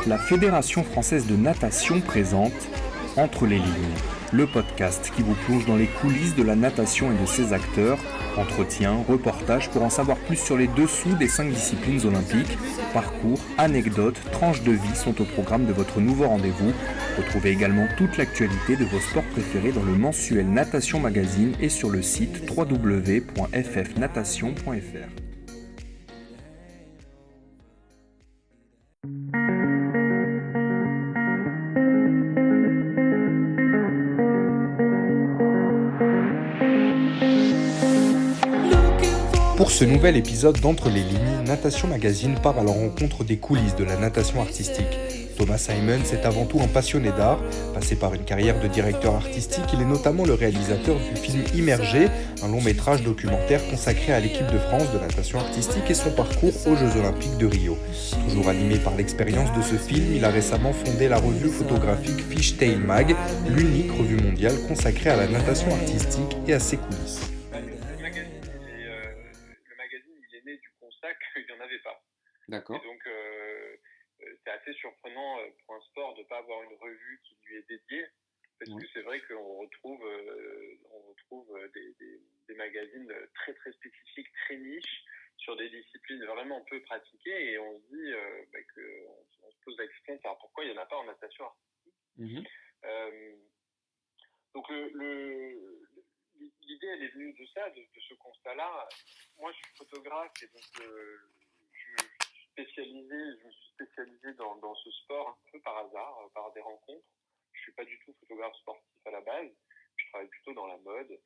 La Fédération française de natation présente Entre les lignes, le podcast qui vous plonge dans les coulisses de la natation et de ses acteurs, entretiens, reportages pour en savoir plus sur les dessous des 5 disciplines olympiques, parcours, anecdotes, tranches de vie sont au programme de votre nouveau rendez-vous. Retrouvez également toute l'actualité de vos sports préférés dans le mensuel Natation Magazine et sur le site www.ffnatation.fr. Pour ce nouvel épisode d'Entre les lignes, Natation Magazine part à la rencontre des coulisses de la natation artistique. Thomas Simons est avant tout un passionné d'art. Passé par une carrière de directeur artistique, il est notamment le réalisateur du film Immergé, un long métrage documentaire consacré à l'équipe de France de natation artistique et son parcours aux Jeux Olympiques de Rio. Toujours animé par l'expérience de ce film, il a récemment fondé la revue photographique Fishtail Mag, l'unique revue mondiale consacrée à la natation artistique et à ses coulisses. Qu'il n'y en avait pas. D'accord. Et donc, c'est assez surprenant pour un sport de ne pas avoir une revue qui lui est dédiée, parce que c'est vrai qu'on retrouve, des magazines très très spécifiques, très niches, sur des disciplines vraiment peu pratiquées, et on se dit qu'on se pose la question de savoir pourquoi il n'y en a pas en natation artistique. Donc l'idée, elle est venue de ça, de ce constat-là. Moi, je suis photographe et donc je me suis spécialisé dans ce sport un peu par hasard, par des rencontres. Je ne suis pas du tout photographe sportif à la base. Je travaille plutôt dans la mode.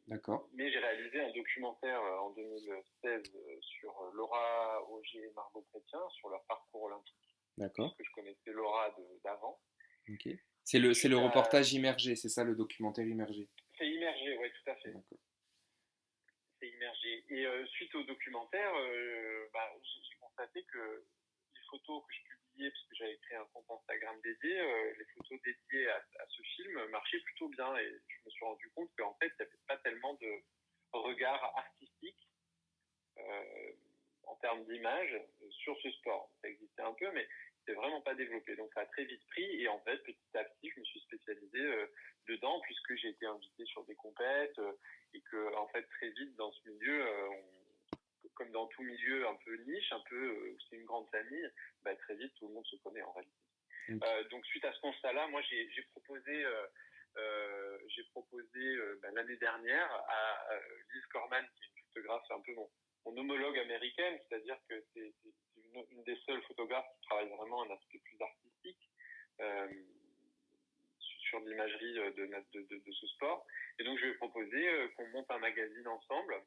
D'accord. Mais j'ai réalisé un documentaire en 2016 sur Laura Auger et Margot Chrétien, sur leur parcours olympique. D'accord. Parce que je connaissais Laura d'avant. Ok. C'est le reportage Immergé, c'est ça, le documentaire Immergé? C'est Immergé, oui, tout à fait. D'accord. C'est Immergé. Et suite au documentaire, j'ai constaté que les photos que je publiais, parce que j'avais créé un compte Instagram dédié, les photos dédiées à ce film marchaient plutôt bien. Et je me suis rendu compte qu'en fait, il n'y avait pas tellement de regard artistique en termes d'image sur ce sport. Ça existait un peu, mais c'était vraiment pas développé. Donc ça a très vite pris, et en fait, petit à petit, je me suis spécialisé dedans, puisque j'ai été invité sur des compètes, et que, en fait, très vite, dans ce milieu, comme dans tout milieu un peu niche, un peu où c'est une grande famille, très vite, tout le monde se connaît en réalité. Donc suite à ce constat-là, moi, j'ai proposé l'année dernière à Liz Corman, qui est une photographe, c'est un peu mon homologue américaine, c'est-à-dire que c'est une des seules photographes qui travaille vraiment un aspect plus artistique sur l'imagerie de ce sport. Et donc je lui ai proposé qu'on monte un magazine ensemble,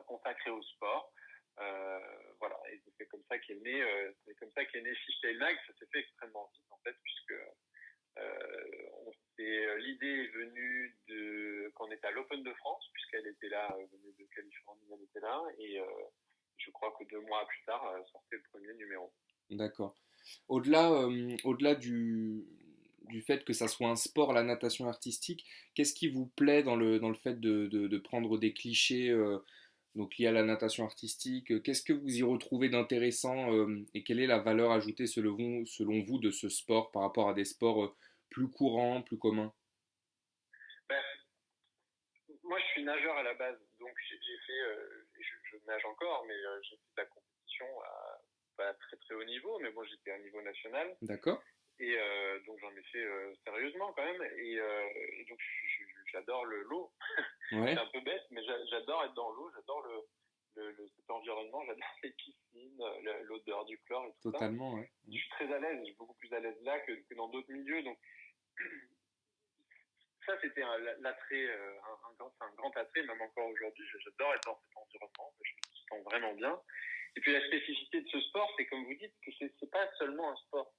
consacré au sport. Voilà, et c'est comme ça qu'est né Fishtail Mag. Ça s'est fait extrêmement vite en fait, puisque l'idée est venue quand on était à l'Open de France, puisqu'elle était là, venue de Californie, elle était là, et je crois que 2 mois plus tard, sortait le premier numéro. D'accord. Au-delà du fait que ça soit un sport, la natation artistique, qu'est-ce qui vous plaît dans le fait de prendre des clichés donc liés à la natation artistique? Qu'est-ce que vous y retrouvez d'intéressant et quelle est la valeur ajoutée selon vous de ce sport par rapport à des sports plus courants, plus communs? Moi, je suis nageur à la base, donc j'ai fait, je nage encore, mais j'ai fait de la compétition à pas très très haut niveau, mais bon, j'étais à niveau national. D'accord. Et donc j'en ai fait sérieusement quand même, et donc j'adore l'eau. Ouais. C'est un peu bête, mais j'adore être dans l'eau, j'adore cet environnement, j'adore les piscines, l'odeur du chlore et tout. Totalement, ça. Ouais. Je suis très à l'aise, je suis beaucoup plus à l'aise là que dans d'autres milieux, donc ça c'était l'attrait, un grand attrait, même encore aujourd'hui. J'adore être dans cet environnement, je me sens vraiment bien. Et puis la spécificité de ce sport, c'est comme vous dites, que c'est pas seulement un sport.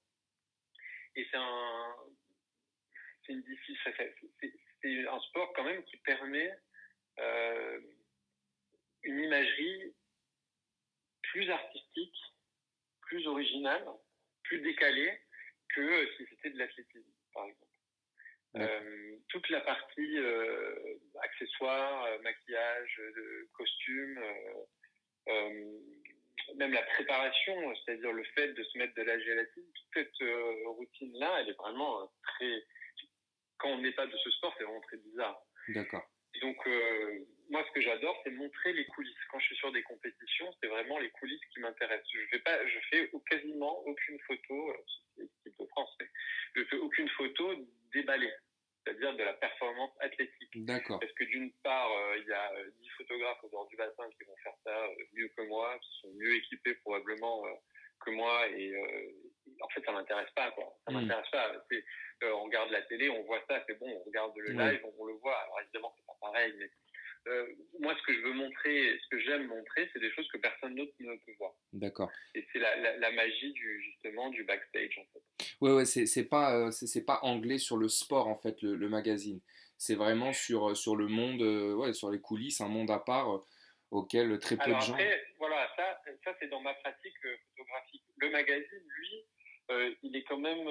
Et c'est un sport quand même qui permet une imagerie plus artistique, plus originale, plus décalée que si c'était de l'athlétisme, par exemple. Toute la partie accessoires, maquillage, costumes, même la préparation, c'est-à-dire le fait de se mettre de la gélatine, toute cette routine-là, elle est vraiment très... Quand on n'est pas de ce sport, c'est vraiment très bizarre. D'accord. Donc, moi, ce que j'adore, c'est montrer les coulisses. Quand je suis sur des compétitions, c'est vraiment les coulisses qui m'intéressent. Je fais quasiment aucune photo, c'est l'équipe de France, mais je fais aucune photo déballée, c'est-à-dire de la performance athlétique. D'accord. Parce que d'une part, il y a 10 photographes au bord du bassin qui vont faire ça mieux que moi, qui sont mieux équipés probablement que moi, et en fait, ça m'intéresse pas, quoi. Ça m'intéresse pas. On regarde la télé, on voit ça, c'est bon, on regarde le live, on le voit. Alors évidemment, c'est pas pareil, mais moi, ce que je veux montrer, ce que j'aime montrer, c'est des choses que personne d'autre ne peut voir. D'accord. Et c'est la magie justement du backstage, en fait. Ouais, c'est pas anglais sur le sport, en fait, le magazine. C'est vraiment sur le monde, sur les coulisses, un monde à part auquel très peu de gens... Alors après, voilà, ça c'est dans ma pratique photographique. Le magazine, lui, il est quand même...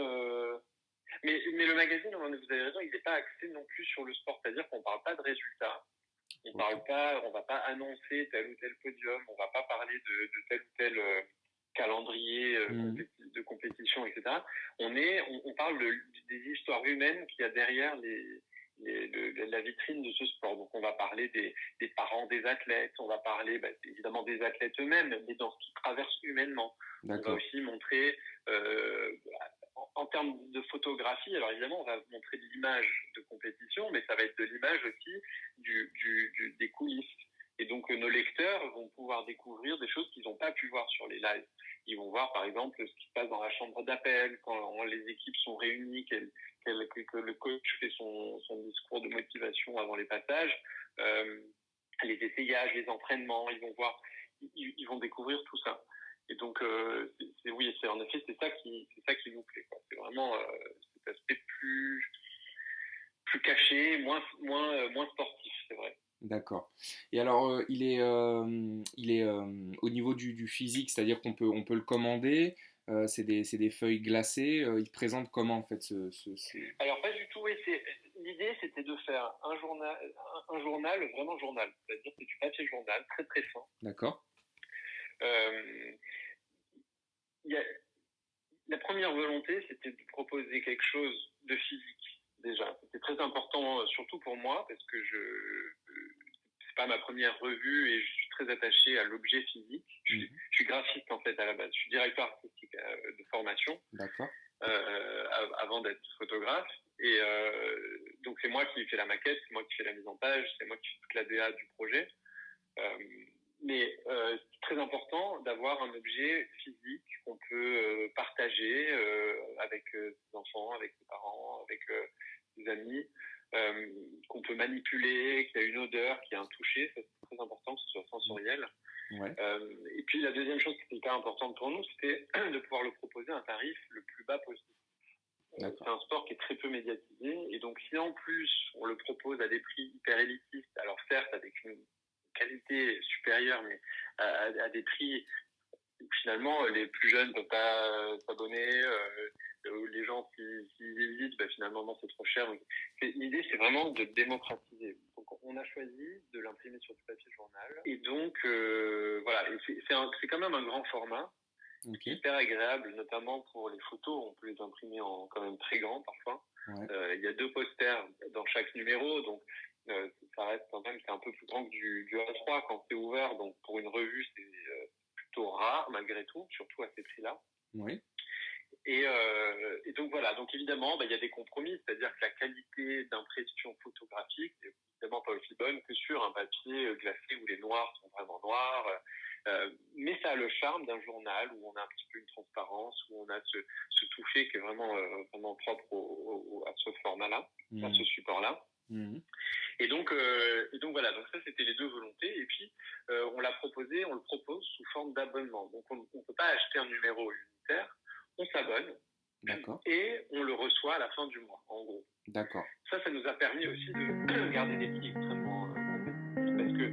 Mais le magazine, vous avez raison, il n'est pas axé non plus sur le sport. C'est-à-dire qu'on ne parle pas de résultats. On va pas annoncer tel ou tel podium. On ne va pas parler de tel ou tel calendrier de compétition, etc. On parle des histoires humaines qu'il y a derrière la vitrine de ce sport. Donc on va parler des parents des athlètes, on va parler évidemment des athlètes eux-mêmes, mais dans ce qu'ils traversent humainement. D'accord. On va aussi montrer, en termes de photographie, alors évidemment on va montrer de l'image de compétition, mais ça va être de l'image aussi des coulisses. Et donc nos lecteurs vont pouvoir découvrir des choses qu'ils n'ont pas pu voir sur les lives. Ils vont voir par exemple ce qui se passe dans la chambre d'appel, quand les équipes sont réunies, que le coach fait son discours de motivation avant les passages, les essayages, les entraînements, ils vont découvrir tout ça. Et donc en effet c'est ça qui nous plaît, quoi. C'est vraiment cet aspect plus caché, moins sportif, c'est vrai. D'accord. Et alors, il est au niveau du physique, c'est-à-dire qu'on peut le commander. C'est des feuilles glacées. Il se présente comment en fait Alors pas du tout. Oui, l'idée c'était de faire un journal vraiment journal, c'est-à-dire c'est du papier journal très très fin. D'accord. La première volonté, c'était de proposer quelque chose de physique déjà. C'était très important, surtout pour moi, parce que c'est pas ma première revue et je suis très attaché à l'objet physique. Je suis graphiste en fait à la base. Je suis directeur artistique de formation. D'accord. Avant d'être photographe. Et donc c'est moi qui fais la maquette, c'est moi qui fais la mise en page, c'est moi qui fais toute la DA du projet. Mais c'est très important d'avoir un objet physique qu'on peut partager avec ses enfants, avec ses parents, avec ses amis, qu'on peut manipuler, qui a une odeur, qui a un toucher. Ça, c'est très important que ce soit sensoriel. Ouais. Et puis la deuxième chose qui était hyper importante pour nous, c'était de pouvoir le proposer à un tarif le plus bas possible. C'est un sport qui est très peu médiatisé, et donc si en plus on le propose à des prix hyper élitistes, alors certes avec une qualité supérieure, mais à des prix où finalement les plus jeunes ne peuvent pas s'abonner, les gens s'ils hésitent, finalement non, c'est trop cher. Donc, l'idée c'est vraiment de démocratiser. Donc on a choisi de l'imprimer sur du papier journal, et donc voilà, et c'est quand même un grand format. Okay. Hyper agréable, notamment pour les photos. On peut les imprimer en quand même très grand parfois. Ouais. Il y a 2 posters dans chaque numéro, donc ça reste quand même, c'est un peu plus grand que du A3 quand c'est ouvert. Donc pour une revue, c'est plutôt rare malgré tout, surtout à ces prix-là. Oui. Et donc voilà, donc évidemment, il y a des compromis, c'est-à-dire que la qualité d'impression photographique n'est évidemment pas aussi bonne que sur un papier glacé où les noirs sont vraiment noirs. Mais ça a le charme d'un journal où on a un petit peu une transparence, où on a ce toucher qui est vraiment propre à ce format-là, à ce support-là. Et donc voilà, donc ça c'était les 2 volontés. Et puis on le propose sous forme d'abonnement. Donc on ne peut pas acheter un numéro unitaire, on s'abonne. D'accord. Et on le reçoit à la fin du mois, en gros. D'accord. Ça nous a permis aussi de garder des prix extrêmement parce que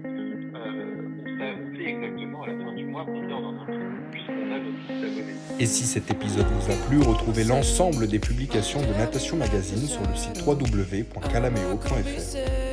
on sait exactement à la fin du mois combien on en a pris, puisqu'on a notre site d'abonnés. Et si cet épisode vous a plu, retrouvez l'ensemble des publications de Natation Magazine sur le site www.calameo.fr.